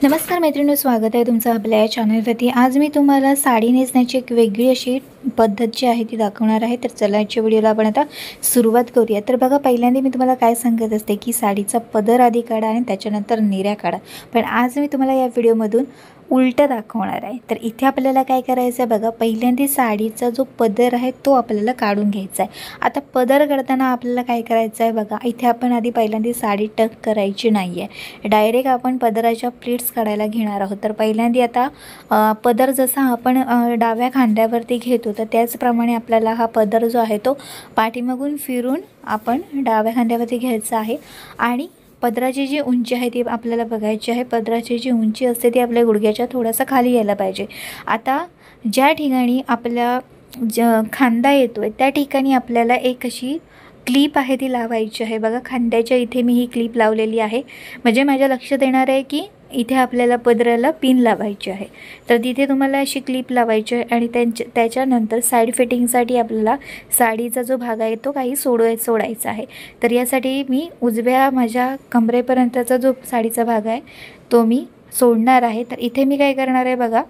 नमस्कार मैत्रिणी, स्वागत आहे तुमचं आपल्या या चॅनलवरती। आज मी तुम्हाला साडी नेसण्याची एक वेगळी अशी पद्धत जी आहे ती दाखवणार आहे। तर चला आजच्या व्हिडिओला आपण आता सुरुवात करूया। तर बघा, पहिल्यांदा मी तुम्हाला काय सांगत असते की साडीचा पदर आधी काढा आणि त्याच्यानंतर निर्या काढा, पण आज मी तुम्हाला या व्हिडिओमधून उलटं दाखवणार आहे। तर इथे आपल्याला काय करायचं आहे बघा, पहिल्यांदा साडीचा जो पदर आहे तो आपल्याला काढून घ्यायचा आहे। आता पदर काढताना आपल्याला काय करायचं आहे बघा, इथे आपण आधी पहिल्यांदा साडी टक करायची नाही आहे, डायरेक्ट आपण पदराच्या प्लीट्स काढायला घेणार आहोत। तर पहिल्यांदा आता पदर जसा आपण डाव्या खांद्यावरती घेतो तर त्याचप्रमाणे आपल्याला हा पदर जो आहे तो पाठीमागून फिरून आपण डाव्या खांद्यावरती घ्यायचा आहे आणि पदराची जी उंची आहे ती आपल्याला बघायची आहे। पदराची जी उंची असते ती आपल्या गुडघ्याच्या थोडासा खाली यायला पाहिजे। आता ज्या ठिकाणी आपला खांदा येतोय त्या ठिकाणी आपल्याला एक अशी क्लिप आहे ती लावायची आहे। बघा, खांद्याच्या इथे मी ही क्लिप लावलेली आहे, म्हणजे माझ्या लक्षात येणार आहे की इथे आपल्याला पदराला पिन लावायची आहे। तर तिथे तुम्हाला अशी क्लिप लावायची आहे आणि त्याच्यानंतर साईड फिटिंगसाठी आपल्याला साडीचा जो भाग आहे तो काही सोडायचा आहे। तर यासाठी मी उजव्या माझ्या कमरेपर्यंतचा जो साडीचा भाग आहे तो मी सोडणार आहे। तर इथे मी काय करणार आहे बघा,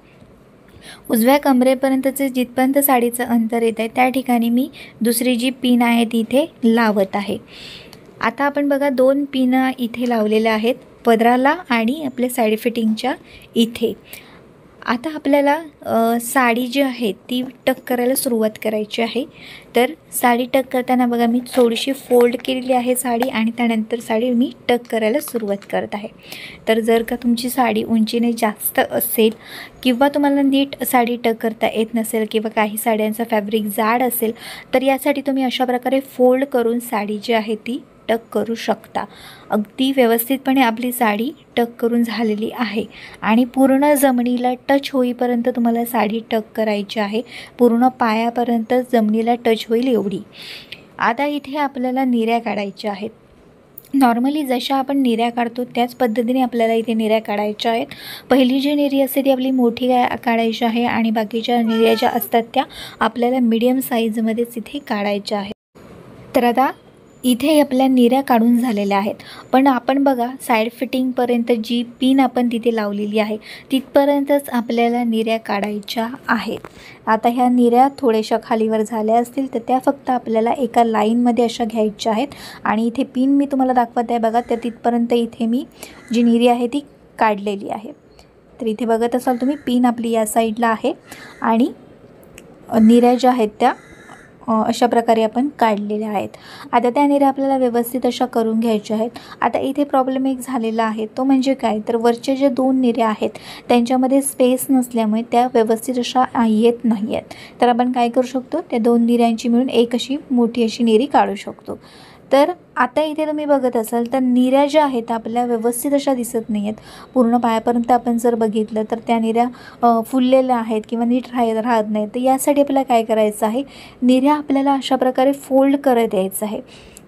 उजव्या कमरेपर्यंतचे जिथपर्यंत साडीचं अंतर येत आहे त्या ठिकाणी मी दुसरी जी पिन आहे ती इथे लावत आहे। आता आपण बघा, दोन पिन इथे लावलेल्या आहेत, पदराला आणि आपल्या साईड फिटिंगच्या इथे। आता आपल्याला साडी जी आहे ती टक करायला सुरुवात करायची आहे। तर साडी टक करताना बघा, मी थोडीशी फोल्ड केलेली आहे साडी आणि त्यानंतर साडी मी टक करायला सुरुवात करत आहे। तर जर का तुमची साडी उंचीने जास्त असेल किंवा तुम्हाला नीट साडी टक करता येत नसेल किंवा काही साड्यांचा फॅब्रिक जाड असेल तर यासाठी तुम्ही अशा प्रकारे फोल्ड करून साडी जी आहे ती टक करू शकता। अगदी व्यवस्थितपणे आपली साडी टक करून झालेली आहे आणि पूर्ण जमिनीला टच होईपर्यंत तुम्हाला साडी टक करायची आहे, पूर्ण पायापर्यंत जमिनीला टच होईल एवढी। आता इथे आपल्याला निर्या काढायच्या आहेत। नॉर्मली जशा आपण निर्या काढतो त्याच पद्धतीने आपल्याला इथे निर्या काढायच्या आहेत। पहिली जी निरी असते ती आपली मोठी काढायची आहे आणि बाकीच्या निर्या ज्या असतात त्या आपल्याला मीडियम साईजमध्येच इथे काढायच्या आहेत। तर आता इथे आपल्या निर्या काढून झालेल्या आहेत, पण आपण बघा साईड फिटिंगपर्यंत जी पिन आपण तिथे लावलेली आहे तिथपर्यंतच आपल्याला निर्या काढायच्या आहेत। आता ह्या निर्या थोड्याशा खालीवर झाल्या असतील तर त्या फक्त आपल्याला एका लाईनमध्ये अशा घ्यायच्या आहेत आणि इथे पिन मी तुम्हाला दाखवत आहे बघा, त्या तिथपर्यंत इथे मी जी निरी आहे ती काढलेली आहे। तर इथे बघत असाल तुम्ही, पिन आपली या साईडला आहे आणि निर्या ज्या आहेत त्या अशा प्रकारे आपण काढलेल्या आहेत। आता त्या निर्या आपल्याला व्यवस्थित अशा करून घ्यायच्या आहेत। आता इथे प्रॉब्लेम एक झालेला आहे, तो म्हणजे काय, तर वरच्या ज्या दोन निर्या आहेत त्यांच्यामध्ये स्पेस नसल्यामुळे त्या व्यवस्थित अशा येत नाही आहेत। तर आपण काय करू शकतो, त्या दोन निर्यांची मिळून एक अशी मोठी अशी निरी काढू शकतो। तर आता इथे तुम्ही बघत असाल तर निर्या ज्या आहेत आपल्या व्यवस्थित अशा दिसत नाही आहेत। पूर्ण पायापर्यंत आपण जर बघितलं तर त्या निर्या फुललेल्या आहेत किंवा नीट राहत नाहीत। तर यासाठी आपल्याला काय करायचं आहे, निर्या आपल्याला अशा प्रकारे फोल्ड करत यायचं आहे।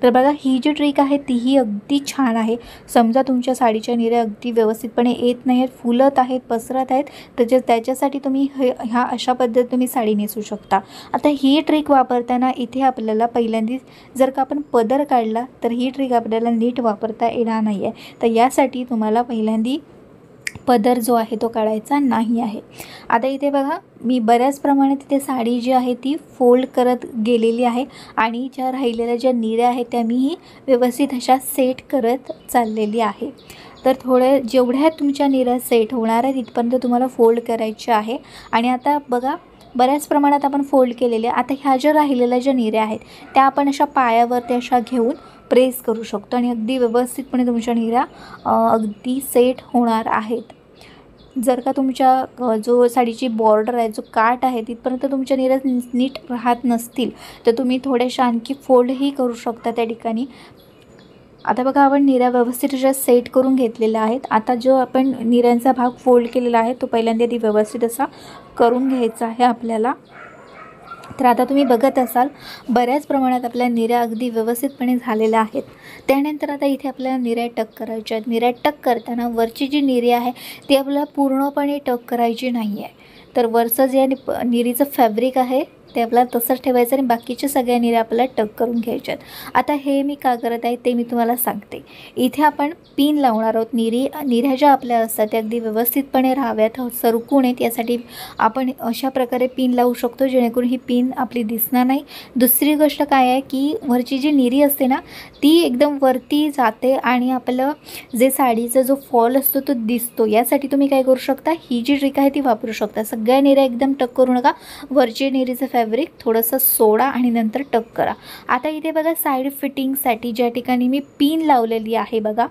तर बघा, ही जी ट्रिक आहे तीही अगदी छान आहे। समजा तुमच्या साडीच्या निर्या अगदी व्यवस्थितपणे येत नाही आहेत, फुलत आहेत, पसरत आहेत, त्याच्यासाठी तुम्ही ह्या अशा पद्धतीने तुम्ही साडी नेसू शकता। आता ही ट्रिक वापरताना इथे आपल्याला पहिल्यांदा जर का आपण पदर काढला तर ही ट्रिक आपल्याला नीट वापरता येणार नाही आहे। तर यासाठी तुम्हाला पहिल्यांदा पदर जो आहे तो काढायचा नाही आहे। आता इथे बघा, मी बऱ्याच प्रमाणात तिथे साडी जी आहे ती फोल्ड करत गेलेली आहे आणि ज्या राहिलेल्या ज्या निर्या आहेत त्या मी व्यवस्थित अशा सेट करत चाललेली आहे। तर जेवढ्या तुमच्या निर्या सेट होणार आहे तिथपर्यंत तुम्हाला फोल्ड करायचे आहे। आणि आता बघा, बऱ्याच प्रमाणात आपण फोल्ड केलेले। आता ह्या ज्या राहिलेल्या ज्या निर्या आहेत त्या आपण अशा पायावरती अशा घेऊन प्रेस करू शकतो आणि अगदी व्यवस्थितपणे तुमच्या निर्या अगदी सेट होणार आहेत। जर का तुमच्या जो साडीची बॉर्डर आहे, जो काठ आहे, तिथपर्यंत तुमच्या निर्या नीट राहत नसतील तर तुम्ही थोड्याशा आणखी फोल्डही करू शकता त्या ठिकाणी। आता बघा, आपण निर्या व्यवस्थित अशा सेट करून घेतलेल्या आहेत। आता जो आपण निर्यांचा भाग फोल्ड केलेला आहे तो पहिल्यांदा ती व्यवस्थित असा करून घ्यायचा आहे आपल्याला। तर आता तुम्ही बघत असाल बऱ्याच प्रमाणात आपल्या निर्या अगदी व्यवस्थितपणे झालेल्या आहेत। त्यानंतर आता इथे आपल्याला निर्या टक करायच्या आहेत। निर्या टक करताना वरची जी निरी आहे ती आपल्याला पूर्णपणे टक करायची नाही आहे। तर वरचं जे निरीचं फॅब्रिक आहे ते आपल्याला तसंच ठेवायचं आणि बाकीच्या सगळ्या निऱ्या आपल्याला टक करून घ्यायच्यात. आता हे मी का करत आहे ते मी तुम्हाला सांगते. इथे आपण पिन लावणार आहोत. निऱ्या ज्या आपल्या असतात त्या अगदी व्यवस्थितपणे राहाव्यात, सरकू नयेत, यासाठी आपण अशा प्रकारे पिन लावू शकतो जेणेकरून ही पिन आपली दिसणार नाही. दुसरी गोष्ट काय आहे की वरची जी निरी असते ना ती एकदम वरती जाते आणि आपलं जे साडीचा जो फॉल असतो तो दिसतो. यासाठी तुम्ही काय करू शकता, ही जी ट्रिक आहे ती वापरू शकता. सगळ्या निऱ्या एकदम टक करू नका. वरची निरीचं फॅब्रिक थोडंसं सोडा आणि नंतर टक करा. आता इथे बघा साईड फिटिंगसाठी ज्या ठिकाणी मी पिन लावलेली आहे बघा,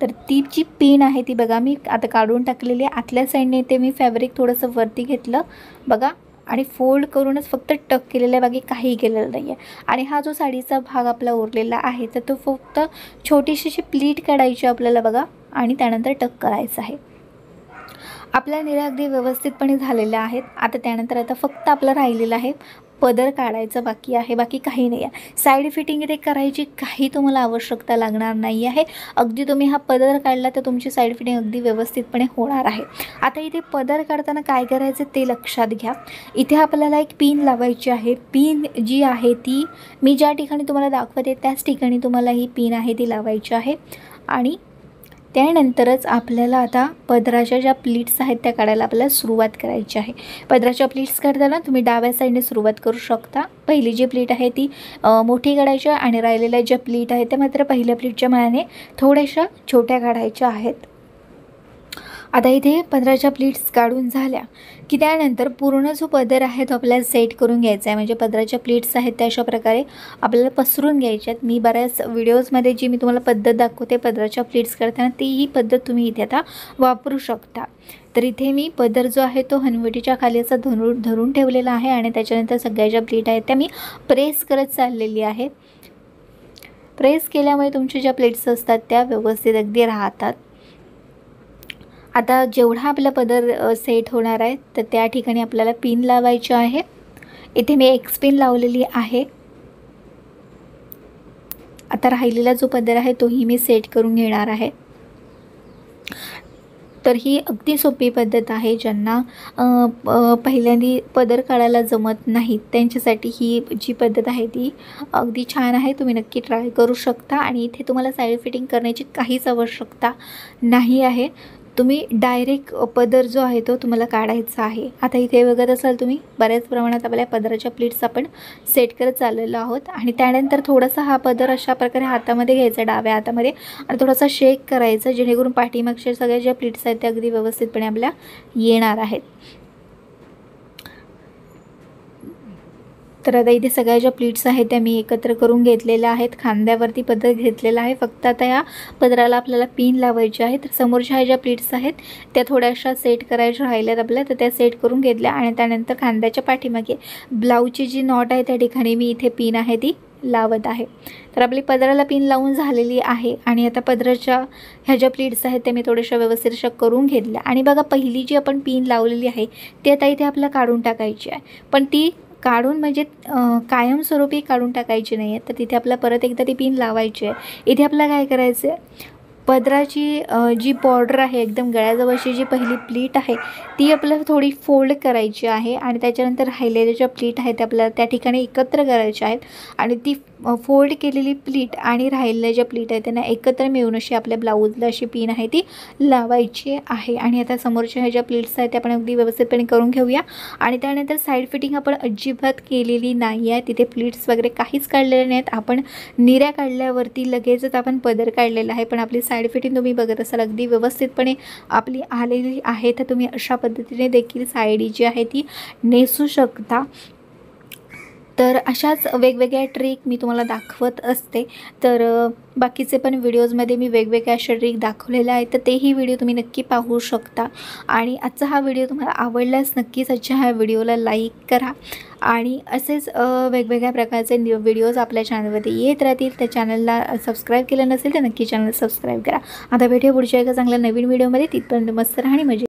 तर ती जी पिन आहे ती बघा मी आता काढून टाकलेली आहे. आतल्या साईडने ते मी फॅब्रिक थोडंसं वरती घेतलं बघा आणि फोल्ड करूनच फक्त टक केलेलं आहे, बाकी काही केलेलं नाही आहे. आणि हा जो साडीचा भाग आपला उरलेला आहे तर तो फक्त छोटीशी प्लीट काढायची आपल्याला बघा आणि त्यानंतर टक करायचं आहे. आपल्या निऱ्या अगदी व्यवस्थितपणे झालेल्या आहेत. आता त्यानंतर फक्त आपलं राहिलेलं आहे पदर काढायचं बाकी आहे, बाकी काही नाही आहे. साईड फिटिंग इथे करायची काही तुम्हाला आवश्यकता लागणार नाही आहे. अगदी तुम्ही हा पदर काढला तर तुमची साईड फिटिंग अगदी व्यवस्थितपणे होणार आहे. आता इथे पदर काढताना काय करायचं ते लक्षात घ्या. इथे आपल्याला एक पिन लावायची आहे. पिन जी आहे ती मी ज्या ठिकाणी तुम्हाला दाखवते त्याच ठिकाणी तुम्हाला ही पिन आहे ती लावायची आहे. आणि त्यानंतरच आपल्याला आता पदराच्या ज्या प्लीट्स आहेत त्या काढायला आपल्याला सुरुवात करायची आहे. पदराच्या प्लीट्स काढताना तुम्ही डाव्या साईडने सुरुवात करू शकता. पहिली जी प्लीट आहे ती मोठी काढायची आणि राहिलेल्या ज्या प्लीट आहेत त्या मात्र पहिल्या प्लीटच्या मानाने थोड्याशा छोट्या काढायच्या आहेत. आता इथे पदराच्या प्लीट्स काढून झाल्या की त्यानंतर पूर्ण जो पदर आहे तो आपल्याला सेट करून घ्यायचा आहे. म्हणजे पदराच्या प्लीट्स आहेत त्या अशा प्रकारे आपल्याला पसरून घ्यायच्या आहेत. मी बऱ्याच व्हिडिओजमध्ये जी मी तुम्हाला पद्धत दाखवते पदराच्या प्लीट्स करताना ती ही पद्धत तुम्ही इथे आता वापरू शकता. तर इथे मी पदर जो आहे तो हनवटीच्या खाली असा धरून ठेवलेला आहे आणि त्याच्यानंतर सगळ्या ज्या प्लीट आहेत त्या मी प्रेस करत चाललेली आहे. प्रेस केल्यामुळे तुमच्या ज्या प्लेट्स असतात त्या व्यवस्थित अगदी राहतात. आता जेवढा आपला पदर सेट होणार आहे तर त्या ठिकाणी आपल्याला पिन लावायची आहे. इथे मी एक पिन लावलेली आहे. आता राहिलेला जो पदर आहे तोही मी सेट करून घेणार आहे. तर ही अगदी सोपी पद्धत आहे. ज्यांना पहिल्यांदा पदर काढायला जमत नाही त्यांच्यासाठी ही जी पद्धत आहे ती अगदी छान आहे. तुम्ही नक्की ट्राय करू शकता. आणि इथे तुम्हाला साईड फिटिंग करण्याची काहीच आवश्यकता नाही आहे. तुम्ही डायरेक्ट पदर जो आहे तो तुम्हाला काढायचा आहे. आता इथे बघत असाल तुम्ही बऱ्याच प्रमाणात आपल्या पदराच्या प्लीट्स आपण सेट करत चाललेलो आहोत. आणि त्यानंतर थोडासा हा पदर अशा प्रकारे हातामध्ये घ्यायचा, डाव्या हातामध्ये, आणि थोडासा शेक करायचा जेणेकरून पाठीमागच्या सगळ्या ज्या प्लीट्स आहेत त्या अगदी व्यवस्थितपणे आपल्या येणार आहेत. तर आता इथे सगळ्या ज्या प्लीट्स आहेत त्या मी एकत्र करून घेतलेल्या आहेत. खांद्यावरती पदर घेतलेला आहे. फक्त आता या पदराला आपल्याला पिन लावायची आहे. तर समोरच्या ज्या प्लीट्स आहेत त्या थोड्याशा सेट करायच्या राहिल्यात आपल्या, तर त्या सेट करून घेतल्या. आणि त्यानंतर खांद्याच्या पाठीमागे ब्लाऊजची जी नॉट आहे त्या ठिकाणी मी इथे पिन आहे ती लावत आहे. तर आपली पदराला पिन लावून झालेली आहे. आणि आता पदराच्या ह्या ज्या प्लीट्स आहेत त्या मी थोड्याशा व्यवस्थित करून घेतल्या. आणि बघा पहिली जी आपण पिन लावलेली आहे ती आता इथे आपल्याला काढून टाकायची आहे. पण ती काढून म्हणजे कायमस्वरूपी काढून टाकायची नाही आहे. तर तिथे आपल्याला परत एकदा ती पिन लावायची आहे. इथे आपल्याला काय करायचं आहे, पदराची जी बॉर्डर आहे एकदम गळ्याजवळची जी पहिली प्लीट आहे ती आपल्याला थोडी फोल्ड करायची आहे. आणि त्याच्यानंतर राहिलेल्या ज्या प्लीट आहेत आपल्याला त्या ठिकाणी एकत्र करायच्या आहेत. आणि ती फोल्ड केलेली प्लीट आणि राहिलेल्या ज्या प्लीट आहेत त्यांना एकत्र मिळून अशी आपल्या ब्लाऊजला अशी पिन आहे ती लावायची आहे. आणि आता समोरच्या ह्या ज्या प्लीट्स आहेत त्या आपण अगदी व्यवस्थितपणे करून घेऊया. आणि त्यानंतर साईड फिटिंग आपण अजिबात केलेली नाही आहे. तिथे प्लीट्स वगैरे काहीच काढलेले नाहीत. आपण निऱ्या काढल्यावरती लगेचच आपण पदर काढलेला आहे. पण आपली साईड फिटिंग तुम्ही बघत असाल अगदी व्यवस्थितपणे आपली आलेली आहे. तर तुम्ही अशा पद्धतीने देखील साडी जी आहे ती नेसू शकता. तर अशाच वेगवेगळ्या ट्रिक मी तुम्हाला दाखवत असते. तर बाकीचे पण व्हिडिओजमध्ये मी वेगवेगळ्या अशा ट्रिक दाखवलेल्या आहेत, तर तेही व्हिडिओ तुम्ही नक्की पाहू शकता. आणि आजचा हा व्हिडिओ तुम्हाला आवडल्यास नक्कीच आजच्या ह्या व्हिडिओला लाईक करा. आणि असेच वेगवेगळ्या प्रकारचे व्हिडिओज आपल्या चॅनलवरती येत राहतील. त्या चॅनलला सबस्क्राईब केलं नसेल तर नक्की चॅनल सबस्क्राईब करा. आता भेटूया पुढच्या एका चांगल्या नवीन व्हिडिओमध्ये. तिथपर्यंत मस्त राहा आणि मजेत.